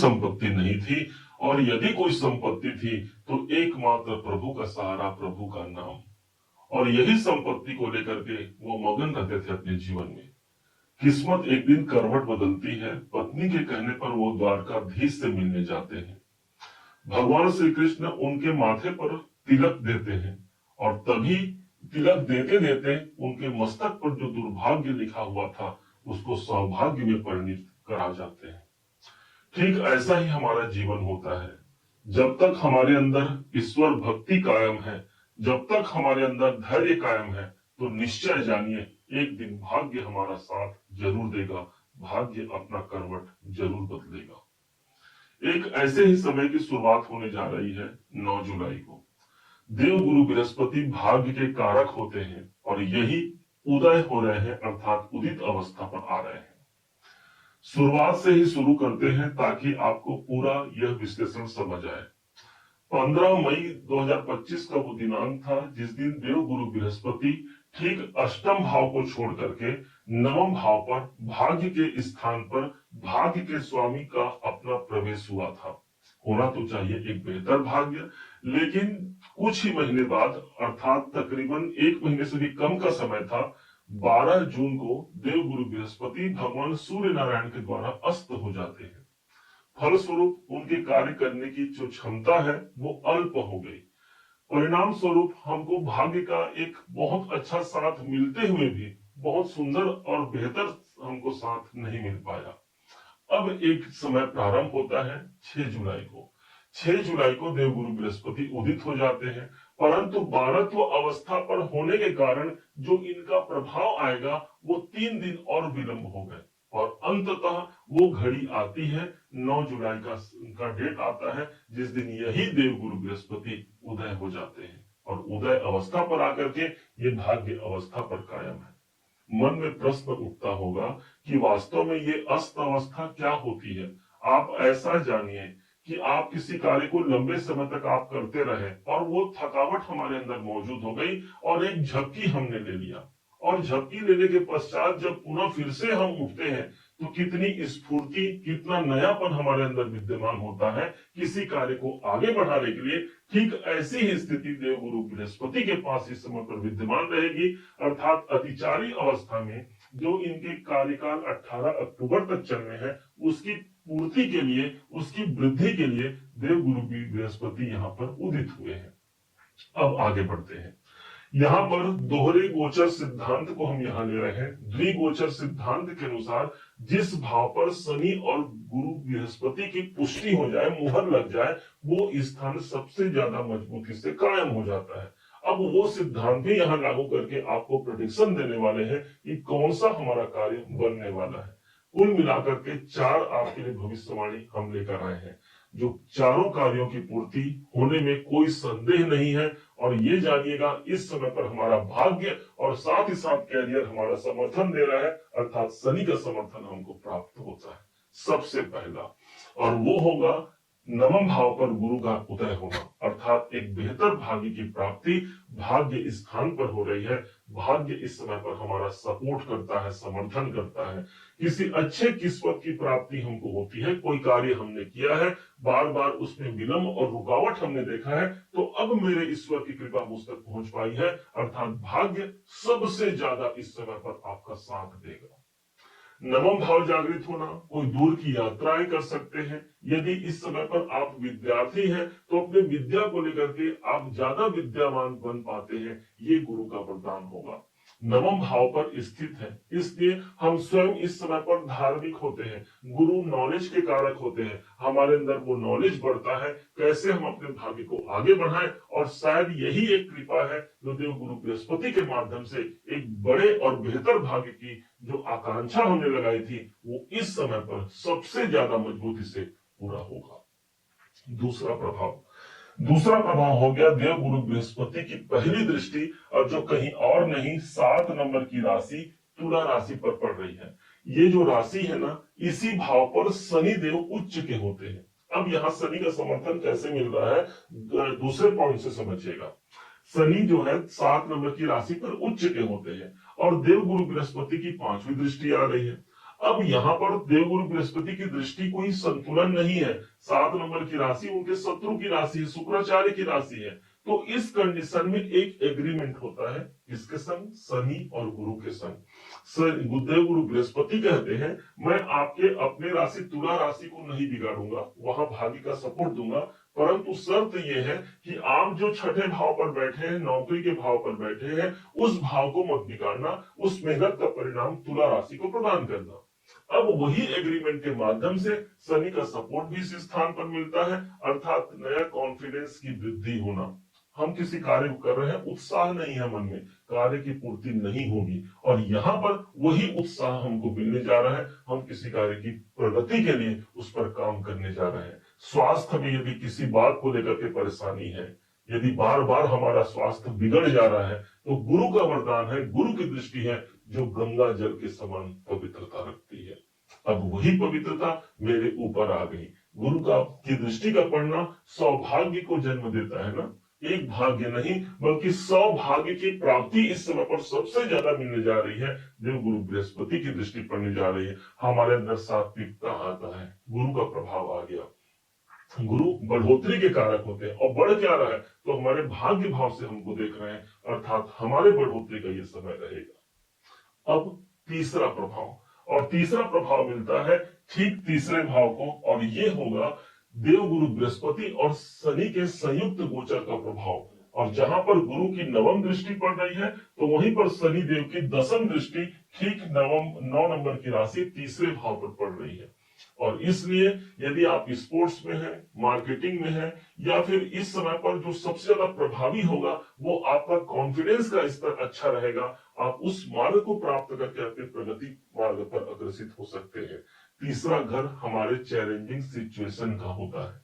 संपत्ति नहीं थी, और यदि कोई संपत्ति थी तो एकमात्र प्रभु का सहारा, प्रभु का नाम। और यही संपत्ति को लेकर के वो मगन रहते थे अपने जीवन में। किस्मत एक दिन करवट बदलती है। पत्नी के कहने पर वो द्वारकाधीश से मिलने जाते हैं। भगवान श्री कृष्ण उनके माथे पर तिलक देते हैं, और तभी तिलक देते देते उनके मस्तक पर जो दुर्भाग्य लिखा हुआ था उसको सौभाग्य में परिणित करा जाते हैं। ठीक ऐसा ही हमारा जीवन होता है। जब तक हमारे अंदर ईश्वर भक्ति कायम है, जब तक हमारे अंदर धैर्य कायम है, तो निश्चय जानिए एक दिन भाग्य हमारा साथ जरूर देगा, भाग्य अपना करवट जरूर बदलेगा। एक ऐसे ही समय की शुरुआत होने जा रही है 9 जुलाई को। देव गुरु बृहस्पति भाग्य के कारक होते हैं, और यही उदय हो रहे हैं, अर्थात उदित अवस्था पर आ रहे हैं। शुरुआत से ही शुरू करते हैं ताकि आपको पूरा यह विश्लेषण समझ आए। 15 मई 2025 का वो दिनांक था जिस दिन देव गुरु बृहस्पति ठीक अष्टम भाव को छोड़ करके नवम भाव पर, भाग्य के स्थान पर, भाग्य के स्वामी का अपना प्रवेश हुआ था। होना तो चाहिए एक बेहतर भाग्य, लेकिन कुछ ही महीने बाद, अर्थात तकरीबन 1 महीने से भी कम का समय था, 12 जून को देव गुरु बृहस्पति भगवान सूर्य नारायण के द्वारा अस्त हो जाते हैं। फलस्वरूप उनके कार्य करने की जो क्षमता है वो अल्प हो गई। परिणाम स्वरूप हमको भाग्य का एक बहुत अच्छा साथ मिलते हुए भी बहुत सुंदर और बेहतर हमको साथ नहीं मिल पाया। अब एक समय प्रारंभ होता है 6 जुलाई को। 6 जुलाई को देवगुरु बृहस्पति उदित हो जाते हैं, परंतु 12वें अवस्था पर होने के कारण जो इनका प्रभाव आएगा वो 3 दिन और विलंब हो गए, और अंततः वो घड़ी आती है 9 जुलाई का डेट आता है जिस दिन यही देवगुरु बृहस्पति उदय हो जाते हैं, और उदय अवस्था पर आकर के ये भाग्य अवस्था पर कायम है। मन में प्रश्न उठता होगा कि वास्तव में ये अस्त अवस्था क्या होती है। आप ऐसा जानिए कि आप किसी कार्य को लंबे समय तक आप करते रहे और वो थकावट हमारे अंदर मौजूद हो गई और एक झपकी हमने ले लिया, और झपकी लेने के पश्चात जब पुनः फिर से हम उठते हैं तो कितनी स्फूर्ति, कितना नयापन हमारे अंदर विद्यमान होता है किसी कार्य को आगे बढ़ाने के लिए। ठीक ऐसी ही स्थिति देवगुरु बृहस्पति के पास इस समय पर विद्यमान रहेगी, अर्थात अतिचारी अवस्था में जो इनके कार्यकाल 18 अक्टूबर तक चलने हैं, उसकी पूर्ति के लिए, उसकी वृद्धि के लिए देवगुरु बृहस्पति यहाँ पर उदित हुए हैं। अब आगे बढ़ते हैं। यहाँ पर दोहरे गोचर सिद्धांत को हम यहाँ ले रहे हैं। द्विगोचर सिद्धांत के अनुसार जिस भाव पर शनि और गुरु बृहस्पति की पुष्टि हो जाए, मुहर लग जाए, वो स्थान सबसे ज्यादा मजबूती से कायम हो जाता है। अब वो सिद्धांत भी यहाँ लागू करके आपको प्रेडिक्शन देने वाले हैं कि कौन सा हमारा कार्य बनने वाला है। कुल मिलाकर के 4 आपके लिए भविष्यवाणी हम लेकर आए हैं, जो चारों कार्यों की पूर्ति होने में कोई संदेह नहीं है। और ये जानिएगा इस समय पर हमारा भाग्य और साथ ही साथ कैरियर हमारा समर्थन दे रहा है, अर्थात शनि का समर्थन हमको प्राप्त होता है सबसे पहला, और वो होगा नवम भाव पर गुरु का उदय होना, अर्थात एक बेहतर भाग्य की प्राप्ति भाग्य इस स्थान पर हो रही है। भाग्य इस समय पर हमारा सपोर्ट करता है, समर्थन करता है। किसी अच्छे किस्मत की प्राप्ति हमको होती है। कोई कार्य हमने किया है, बार बार उसमें विलंब और रुकावट हमने देखा है, तो अब मेरे ईश्वर की कृपा मुझ तक पहुंच पाई है, अर्थात भाग्य सबसे ज्यादा इस समय पर आपका साथ देगा। नवम भाव जागृत होना, कोई दूर की यात्राएं कर सकते हैं। यदि इस समय पर आप विद्यार्थी हैं तो अपने विद्या को लेकर के आप ज्यादा विद्यावान बन पाते हैं, ये गुरु का वरदान होगा। नवम भाव पर स्थित है, इसलिए हम स्वयं इस समय पर धार्मिक होते हैं। गुरु नॉलेज के कारक होते हैं, हमारे अंदर वो नॉलेज बढ़ता है कैसे हम अपने भाग्य को आगे बढ़ाएं, और शायद यही एक कृपा है जो देव गुरु बृहस्पति के माध्यम से एक बड़े और बेहतर भाग्य की जो आकांक्षा हमने लगाई थी वो इस समय पर सबसे ज्यादा मजबूती से पूरा होगा। दूसरा प्रभाव हो गया देव गुरु बृहस्पति की पहली दृष्टि, और जो कहीं और नहीं 7 नंबर की राशि तुला राशि पर पड़ रही है। ये जो राशि है ना, इसी भाव पर शनि देव उच्च के होते हैं। अब यहाँ शनि का समर्थन कैसे मिल रहा है दूसरे पॉइंट से समझिएगा। शनि जो है 7 नंबर की राशि पर उच्च के होते हैं, और देव गुरु बृहस्पति की 5वीं दृष्टि आ रही है। अब यहाँ पर देवगुरु बृहस्पति की दृष्टि कोई संतुलन नहीं है। 7 नंबर की राशि उनके शत्रु की राशि है, शुक्राचार्य की राशि है। तो इस कंडीशन में एक एग्रीमेंट होता है, किसके संग? शनि और गुरु के संग। देवगुरु बृहस्पति कहते हैं मैं आपके अपने राशि तुला राशि को नहीं बिगाड़ूंगा, वहां भाग्य का सपोर्ट दूंगा, परंतु शर्त यह है कि आप जो छठे भाव पर बैठे हैं, नौकरी के भाव पर बैठे हैं, उस भाव को मत बिगाड़ना, उस मेहनत का परिणाम तुला राशि को प्रदान करना। अब वही एग्रीमेंट के माध्यम से शनि का सपोर्ट भी इस स्थान पर मिलता है, अर्थात नया कॉन्फिडेंस की वृद्धि होना। हम किसी कार्य को कर रहे हैं, उत्साह नहीं है मन में, कार्य की पूर्ति नहीं होगी, और यहाँ पर वही उत्साह हमको मिलने जा रहा है। हम किसी कार्य की प्रगति के लिए उस पर काम करने जा रहे हैं। स्वास्थ्य में यदि किसी बात को लेकर के परेशानी है, यदि बार बार हमारा स्वास्थ्य बिगड़ जा रहा है, तो गुरु का वरदान है, गुरु की दृष्टि है जो गंगा जल के समान पवित्रता रखती है। अब वही पवित्रता मेरे ऊपर आ गई। गुरु का की दृष्टि का पढ़ना सौभाग्य को जन्म देता है ना, एक भाग्य नहीं बल्कि सौभाग्य की प्राप्ति इस समय पर सबसे ज्यादा मिलने जा रही है। देवगुरु बृहस्पति की दृष्टि पड़ने जा रही है, हमारे अंदर सात्विकता आता है, गुरु का प्रभाव आ गया। गुरु बढ़ोतरी के कारक होते हैं, और बढ़ क्या रहा है तो हमारे भाग्य भाव से हमको देख रहे हैं, अर्थात हमारे बढ़ोतरी का ये समय रहेगा। अब तीसरा प्रभाव, और तीसरा प्रभाव मिलता है ठीक तीसरे भाव को, और ये होगा देवगुरु बृहस्पति और शनि के संयुक्त गोचर का प्रभाव। और जहां पर गुरु की नवम दृष्टि पड़ रही है, तो वहीं पर शनि देव की दसम दृष्टि ठीक 9 नंबर की राशि तीसरे भाव पर पड़ रही है। और इसलिए यदि आप स्पोर्ट्स में हैं, मार्केटिंग में हैं, या फिर इस समय पर जो सबसे ज्यादा प्रभावी होगा वो आपका कॉन्फिडेंस का स्तर अच्छा रहेगा, आप उस मार्ग को प्राप्त करके अपने प्रगति मार्ग पर अग्रसित हो सकते हैं। तीसरा घर हमारे चैलेंजिंग सिचुएशन का होता है,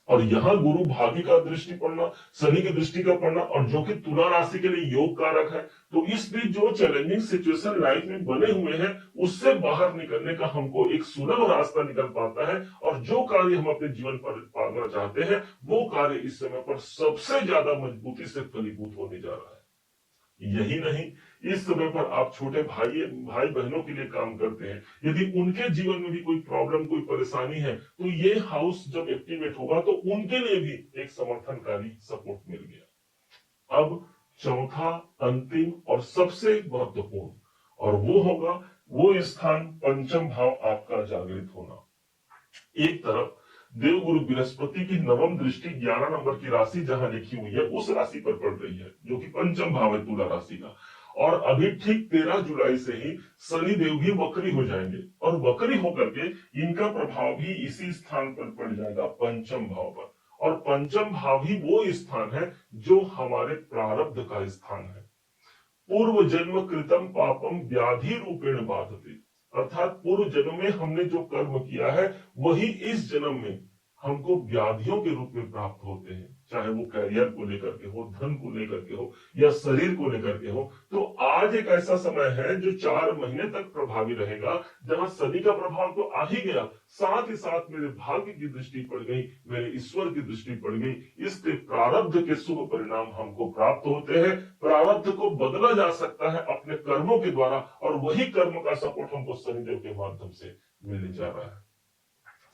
और यहाँ गुरु भाग्य का दृष्टि पड़ना, शनि की दृष्टि का पड़ना, और जो कि तुला राशि के लिए योग कारक है, तो इस बीच जो चैलेंजिंग सिचुएशन लाइफ में बने हुए हैं उससे बाहर निकलने का हमको एक सुलभ रास्ता निकल पाता है, और जो कार्य हम अपने जीवन पर पाना चाहते हैं वो कार्य इस समय पर सबसे ज्यादा मजबूती से फलीभूत होने जा रहा है। यही नहीं, इस समय पर आप छोटे भाई बहनों के लिए काम करते हैं, यदि उनके जीवन में भी कोई प्रॉब्लम, कोई परेशानी है, तो ये हाउस जब एक्टिवेट होगा तो उनके लिए भी एक समर्थनकारी सपोर्ट मिल गया। अब चौथा, अंतिम और सबसे महत्वपूर्ण, और वो होगा वो स्थान पंचम भाव आपका जागृत होना। एक तरफ देवगुरु बृहस्पति की नवम दृष्टि 11 नंबर की राशि जहां लिखी हुई है उस राशि पर पड़ रही है, जो कि पंचम भाव है तुला राशि का, और अभी ठीक 13 जुलाई से ही शनि देव भी वक्री हो जाएंगे, और वक्री होकर के इनका प्रभाव भी इसी स्थान पर पड़ जाएगा, पंचम भाव पर। और पंचम भाव ही वो स्थान है जो हमारे प्रारब्ध का स्थान है। पूर्व जन्म कृतम पापम व्याधि रूपेण बाधते, अर्थात पूर्व जन्म में हमने जो कर्म किया है वही इस जन्म में हमको व्याधियों के रूप में प्राप्त होते हैं, चाहे वो कैरियर को लेकर के हो, धन को लेकर के हो, या शरीर को लेकर के हो। तो आज एक ऐसा समय है जो 4 महीने तक प्रभावी रहेगा, जहां शनि का प्रभाव तो आ ही गया, साथ ही साथ मेरे भाग्य की दृष्टि पड़ गई, मेरे ईश्वर की दृष्टि पड़ गई, इसके प्रारब्ध के शुभ परिणाम हमको प्राप्त होते हैं। प्रारब्ध को बदला जा सकता है अपने कर्मों के द्वारा, और वही कर्म का सपोर्ट हमको शनिदेव के माध्यम से मिलने जा रहा है।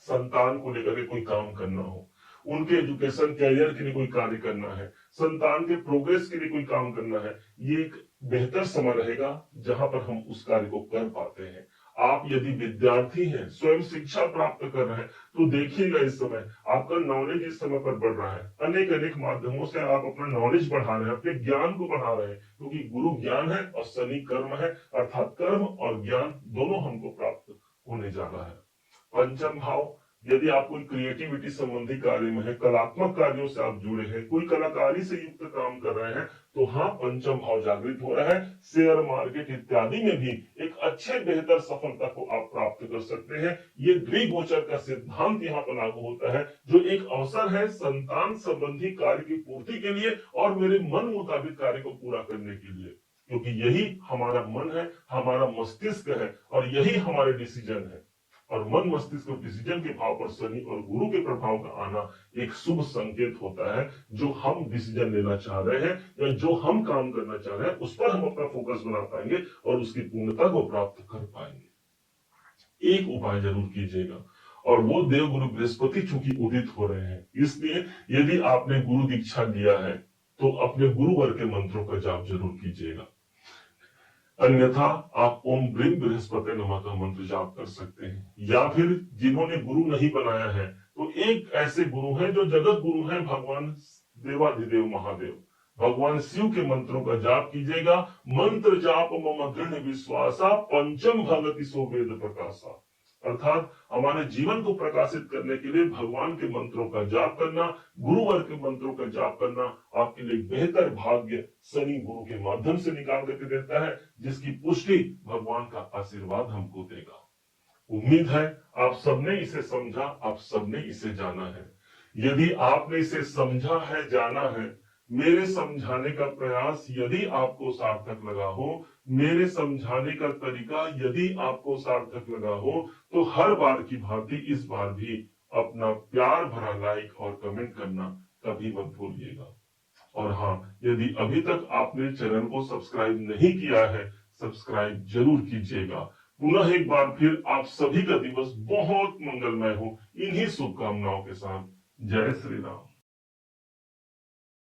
संतान को लेकर के कोई काम करना हो, उनके एजुकेशन कैरियर के लिए कोई कार्य करना है, संतान के प्रोग्रेस के लिए कोई काम करना है, ये एक बेहतर समय रहेगा जहां पर हम उस कार्य को कर पाते हैं। आप यदि विद्यार्थी हैं, स्वयं शिक्षा प्राप्त कर रहे हैं, तो देखिएगा इस समय आपका नॉलेज इस समय पर बढ़ रहा है, अनेक अनेक माध्यमों से आप अपना नॉलेज बढ़ा रहे हैं, अपने ज्ञान को बढ़ा रहे हैं, क्योंकि गुरु ज्ञान है और शनि कर्म है, अर्थात कर्म और ज्ञान दोनों हमको प्राप्त होने जा रहा है। पंचम भाव, यदि आप कोई क्रिएटिविटी संबंधी कार्य में है, कलात्मक कार्यों से आप जुड़े हैं, कोई कलाकारी से युक्त काम कर रहे हैं, तो हाँ पंचम भाव जागृत हो रहा है। शेयर मार्केट इत्यादि में भी एक अच्छे बेहतर सफलता को आप प्राप्त कर सकते हैं। ये द्विगोचर का सिद्धांत यहाँ पर लागू होता है, जो एक अवसर है संतान संबंधी कार्य की पूर्ति के लिए और मेरे मन मुताबिक कार्य को पूरा करने के लिए, क्योंकि यही हमारा मन है, हमारा मस्तिष्क है, और यही हमारे डिसीजन है। और मन मस्तिष्क और डिसीजन के भाव पर शनि और गुरु के प्रभाव का आना एक शुभ संकेत होता है। जो हम डिसीजन लेना चाह रहे हैं या जो हम काम करना चाह रहे हैं उस पर हम अपना फोकस बना पाएंगे और उसकी पूर्णता को प्राप्त कर पाएंगे। एक उपाय जरूर कीजिएगा। और वो देव गुरु बृहस्पति चूंकि उदित हो रहे हैं, इसलिए यदि आपने गुरु दीक्षा लिया है तो अपने गुरुवर के मंत्रों का जाप जरूर कीजिएगा। अन्यथा आप ओम ब्रीम बृहस्पति नमः का मंत्र जाप कर सकते हैं, या फिर जिन्होंने गुरु नहीं बनाया है तो एक ऐसे गुरु हैं जो जगत गुरु हैं, भगवान देवाधिदेव महादेव, भगवान शिव के मंत्रों का जाप कीजिएगा। मंत्र जाप मम दृढ़ विश्वासा पंचम भगति सो वेद प्रकाशा, अर्थात हमारे जीवन को प्रकाशित करने के लिए भगवान के मंत्रों का जाप करना, गुरुवर के मंत्रों का जाप करना आपके लिए बेहतर भाग्य शनि गुरु के माध्यम से निकाल करके देता है, जिसकी पुष्टि भगवान का आशीर्वाद हमको देगा। उम्मीद है आप सबने इसे समझा, आप सबने इसे जाना है। यदि आपने इसे समझा है, जाना है, मेरे समझाने का प्रयास यदि आपको सार्थक लगा हो, मेरे समझाने का तरीका यदि आपको सार्थक लगा हो, तो हर बार की भांति इस बार भी अपना प्यार भरा लाइक और कमेंट करना कभी मत भूलिएगा। और हाँ, यदि अभी तक आपने चैनल को सब्सक्राइब नहीं किया है, सब्सक्राइब जरूर कीजिएगा। पुनः एक बार फिर आप सभी का दिवस बहुत मंगलमय हो, इन्हीं शुभकामनाओं के साथ। जय श्री राम।